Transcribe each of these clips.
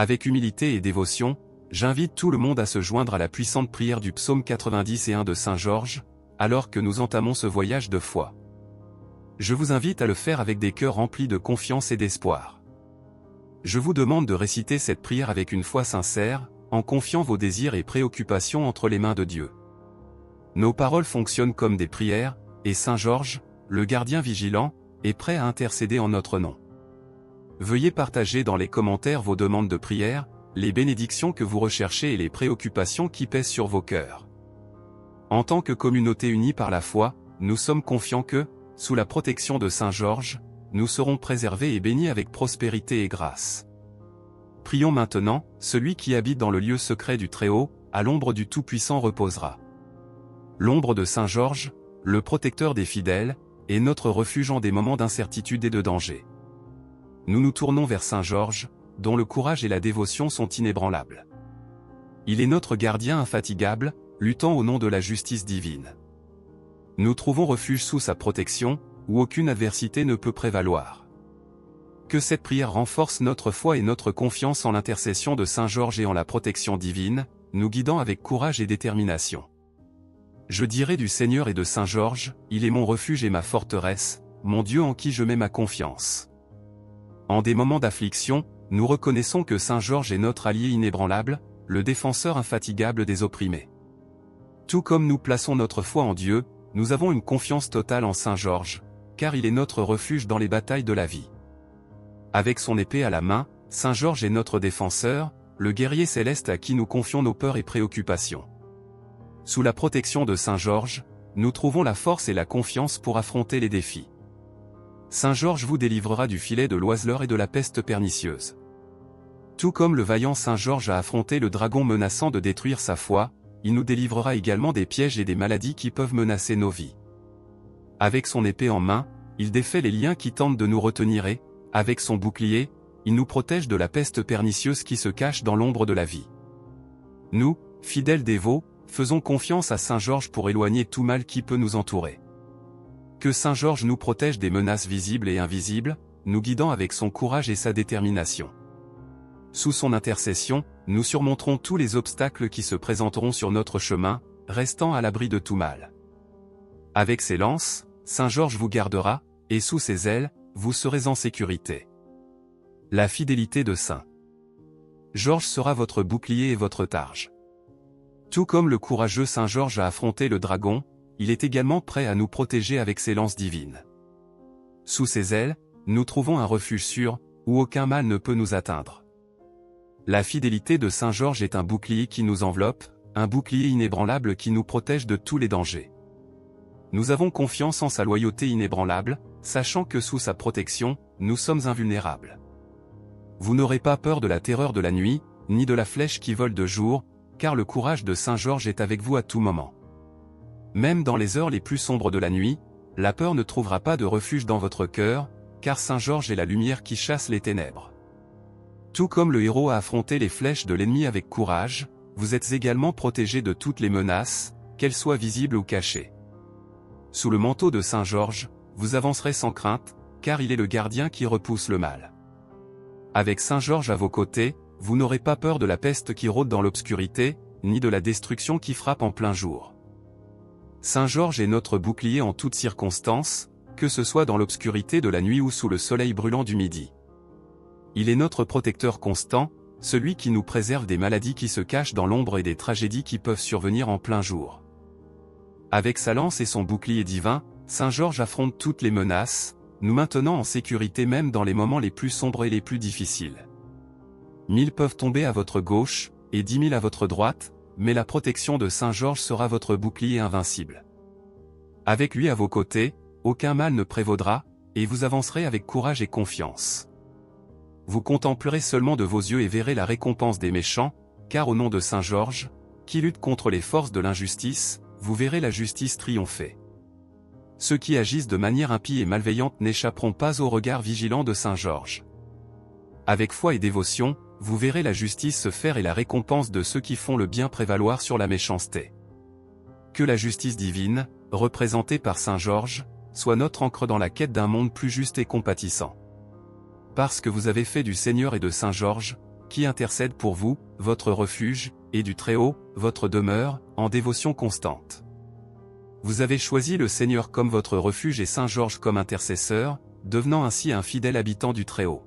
Avec humilité et dévotion, j'invite tout le monde à se joindre à la puissante prière du psaume 91 de Saint Georges, alors que nous entamons ce voyage de foi. Je vous invite à le faire avec des cœurs remplis de confiance et d'espoir. Je vous demande de réciter cette prière avec une foi sincère, en confiant vos désirs et préoccupations entre les mains de Dieu. Nos paroles fonctionnent comme des prières, et Saint Georges, le gardien vigilant, est prêt à intercéder en notre nom. Veuillez partager dans les commentaires vos demandes de prière, les bénédictions que vous recherchez et les préoccupations qui pèsent sur vos cœurs. En tant que communauté unie par la foi, nous sommes confiants que, sous la protection de Saint Georges, nous serons préservés et bénis avec prospérité et grâce. Prions maintenant, celui qui habite dans le lieu secret du Très-Haut, à l'ombre du Tout-Puissant reposera. L'ombre de Saint Georges, le protecteur des fidèles, est notre refuge en des moments d'incertitude et de danger. Nous nous tournons vers Saint Georges, dont le courage et la dévotion sont inébranlables. Il est notre gardien infatigable, luttant au nom de la justice divine. Nous trouvons refuge sous sa protection, où aucune adversité ne peut prévaloir. Que cette prière renforce notre foi et notre confiance en l'intercession de Saint Georges et en la protection divine, nous guidant avec courage et détermination. Je dirai du Seigneur et de Saint Georges, il est mon refuge et ma forteresse, mon Dieu en qui je mets ma confiance. En des moments d'affliction, nous reconnaissons que Saint Georges est notre allié inébranlable, le défenseur infatigable des opprimés. Tout comme nous plaçons notre foi en Dieu, nous avons une confiance totale en Saint Georges, car il est notre refuge dans les batailles de la vie. Avec son épée à la main, Saint Georges est notre défenseur, le guerrier céleste à qui nous confions nos peurs et préoccupations. Sous la protection de Saint Georges, nous trouvons la force et la confiance pour affronter les défis. Saint Georges vous délivrera du filet de l'oiseleur et de la peste pernicieuse. Tout comme le vaillant Saint Georges a affronté le dragon menaçant de détruire sa foi, il nous délivrera également des pièges et des maladies qui peuvent menacer nos vies. Avec son épée en main, il défait les liens qui tentent de nous retenir et, avec son bouclier, il nous protège de la peste pernicieuse qui se cache dans l'ombre de la vie. Nous, fidèles dévots, faisons confiance à Saint Georges pour éloigner tout mal qui peut nous entourer. Que Saint Georges nous protège des menaces visibles et invisibles, nous guidant avec son courage et sa détermination. Sous son intercession, nous surmonterons tous les obstacles qui se présenteront sur notre chemin, restant à l'abri de tout mal. Avec ses lances, Saint Georges vous gardera, et sous ses ailes, vous serez en sécurité. La fidélité de Saint Georges sera votre bouclier et votre targe. Tout comme le courageux Saint Georges a affronté le dragon, il est également prêt à nous protéger avec ses lances divines. Sous ses ailes, nous trouvons un refuge sûr, où aucun mal ne peut nous atteindre. La fidélité de Saint Georges est un bouclier qui nous enveloppe, un bouclier inébranlable qui nous protège de tous les dangers. Nous avons confiance en sa loyauté inébranlable, sachant que sous sa protection, nous sommes invulnérables. Vous n'aurez pas peur de la terreur de la nuit, ni de la flèche qui vole de jour, car le courage de Saint Georges est avec vous à tout moment. Même dans les heures les plus sombres de la nuit, la peur ne trouvera pas de refuge dans votre cœur, car Saint Georges est la lumière qui chasse les ténèbres. Tout comme le héros a affronté les flèches de l'ennemi avec courage, vous êtes également protégés de toutes les menaces, qu'elles soient visibles ou cachées. Sous le manteau de Saint Georges, vous avancerez sans crainte, car il est le gardien qui repousse le mal. Avec Saint Georges à vos côtés, vous n'aurez pas peur de la peste qui rôde dans l'obscurité, ni de la destruction qui frappe en plein jour. Saint Georges est notre bouclier en toutes circonstances, que ce soit dans l'obscurité de la nuit ou sous le soleil brûlant du midi. Il est notre protecteur constant, celui qui nous préserve des maladies qui se cachent dans l'ombre et des tragédies qui peuvent survenir en plein jour. Avec sa lance et son bouclier divin, Saint Georges affronte toutes les menaces, nous maintenant en sécurité même dans les moments les plus sombres et les plus difficiles. 1000 peuvent tomber à votre gauche, et 10 000 à votre droite, mais la protection de Saint Georges sera votre bouclier invincible. Avec lui à vos côtés, aucun mal ne prévaudra, et vous avancerez avec courage et confiance. Vous contemplerez seulement de vos yeux et verrez la récompense des méchants, car au nom de Saint Georges, qui lutte contre les forces de l'injustice, vous verrez la justice triompher. Ceux qui agissent de manière impie et malveillante n'échapperont pas au regard vigilant de Saint Georges. Avec foi et dévotion, vous verrez la justice se faire et la récompense de ceux qui font le bien prévaloir sur la méchanceté. Que la justice divine, représentée par Saint Georges, soit notre ancre dans la quête d'un monde plus juste et compatissant. Parce que vous avez fait du Seigneur et de Saint Georges, qui intercède pour vous, votre refuge, et du Très-Haut, votre demeure, en dévotion constante. Vous avez choisi le Seigneur comme votre refuge et Saint Georges comme intercesseur, devenant ainsi un fidèle habitant du Très-Haut.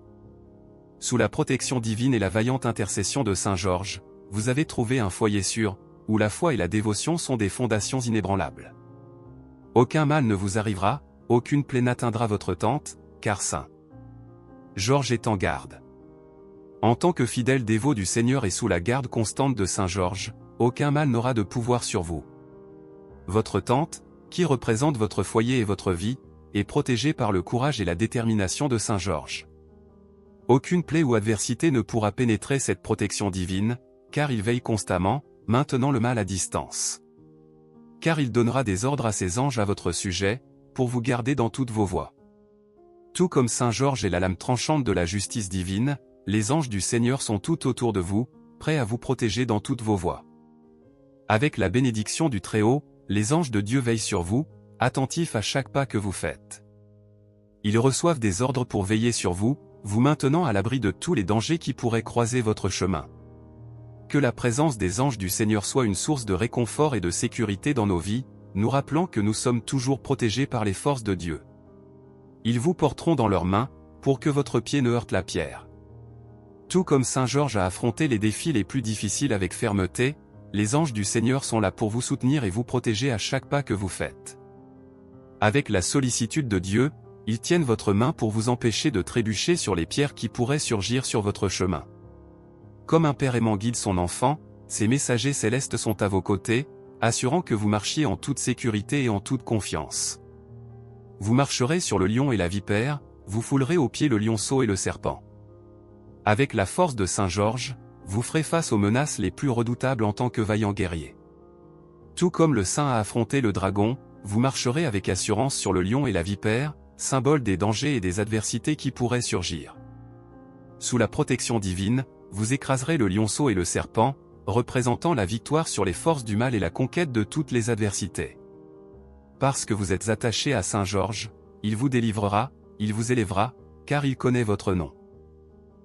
Sous la protection divine et la vaillante intercession de Saint Georges, vous avez trouvé un foyer sûr, où la foi et la dévotion sont des fondations inébranlables. Aucun mal ne vous arrivera, aucune plaie n'atteindra votre tente, car Saint Georges est en garde. En tant que fidèle dévot du Seigneur et sous la garde constante de Saint Georges, aucun mal n'aura de pouvoir sur vous. Votre tente, qui représente votre foyer et votre vie, est protégée par le courage et la détermination de Saint Georges. Aucune plaie ou adversité ne pourra pénétrer cette protection divine, car il veille constamment, maintenant le mal à distance. Car il donnera des ordres à ses anges à votre sujet, pour vous garder dans toutes vos voies. Tout comme Saint Georges est la lame tranchante de la justice divine, les anges du Seigneur sont tout autour de vous, prêts à vous protéger dans toutes vos voies. Avec la bénédiction du Très-Haut, les anges de Dieu veillent sur vous, attentifs à chaque pas que vous faites. Ils reçoivent des ordres pour veiller sur vous, vous maintenant à l'abri de tous les dangers qui pourraient croiser votre chemin. Que la présence des anges du Seigneur soit une source de réconfort et de sécurité dans nos vies, nous rappelant que nous sommes toujours protégés par les forces de Dieu. Ils vous porteront dans leurs mains, pour que votre pied ne heurte la pierre. Tout comme Saint Georges a affronté les défis les plus difficiles avec fermeté, les anges du Seigneur sont là pour vous soutenir et vous protéger à chaque pas que vous faites. Avec la sollicitude de Dieu, ils tiennent votre main pour vous empêcher de trébucher sur les pierres qui pourraient surgir sur votre chemin. Comme un père aimant guide son enfant, ces messagers célestes sont à vos côtés, assurant que vous marchiez en toute sécurité et en toute confiance. Vous marcherez sur le lion et la vipère, vous foulerez aux pieds le lionceau et le serpent. Avec la force de Saint Georges, vous ferez face aux menaces les plus redoutables en tant que vaillant guerrier. Tout comme le saint a affronté le dragon, vous marcherez avec assurance sur le lion et la vipère, symbole des dangers et des adversités qui pourraient surgir. Sous la protection divine, vous écraserez le lionceau et le serpent, représentant la victoire sur les forces du mal et la conquête de toutes les adversités. Parce que vous êtes attaché à Saint Georges, il vous délivrera, il vous élèvera, car il connaît votre nom.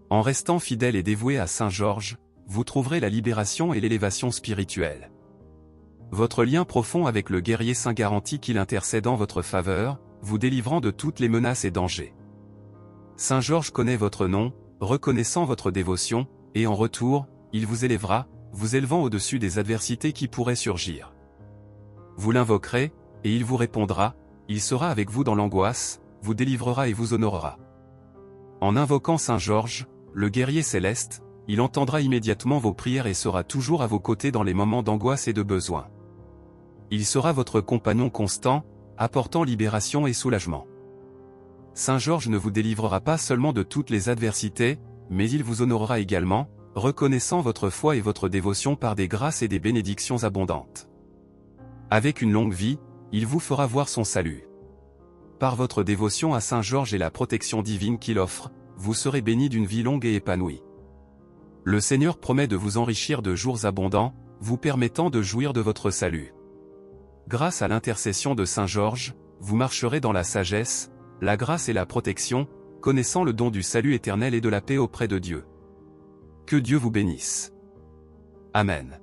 En restant fidèle et dévoué à Saint Georges, vous trouverez la libération et l'élévation spirituelle. Votre lien profond avec le guerrier saint garantit qu'il intercède en votre faveur, vous délivrant de toutes les menaces et dangers. Saint Georges connaît votre nom, reconnaissant votre dévotion, et en retour, il vous élèvera, vous élevant au-dessus des adversités qui pourraient surgir. Vous l'invoquerez, et il vous répondra, il sera avec vous dans l'angoisse, vous délivrera et vous honorera. En invoquant Saint Georges, le guerrier céleste, il entendra immédiatement vos prières et sera toujours à vos côtés dans les moments d'angoisse et de besoin. Il sera votre compagnon constant, apportant libération et soulagement. Saint Georges ne vous délivrera pas seulement de toutes les adversités, mais il vous honorera également, reconnaissant votre foi et votre dévotion par des grâces et des bénédictions abondantes. Avec une longue vie, il vous fera voir son salut. Par votre dévotion à Saint Georges et la protection divine qu'il offre, vous serez bénis d'une vie longue et épanouie. Le Seigneur promet de vous enrichir de jours abondants, vous permettant de jouir de votre salut. Grâce à l'intercession de Saint Georges, vous marcherez dans la sagesse, la grâce et la protection, connaissant le don du salut éternel et de la paix auprès de Dieu. Que Dieu vous bénisse. Amen.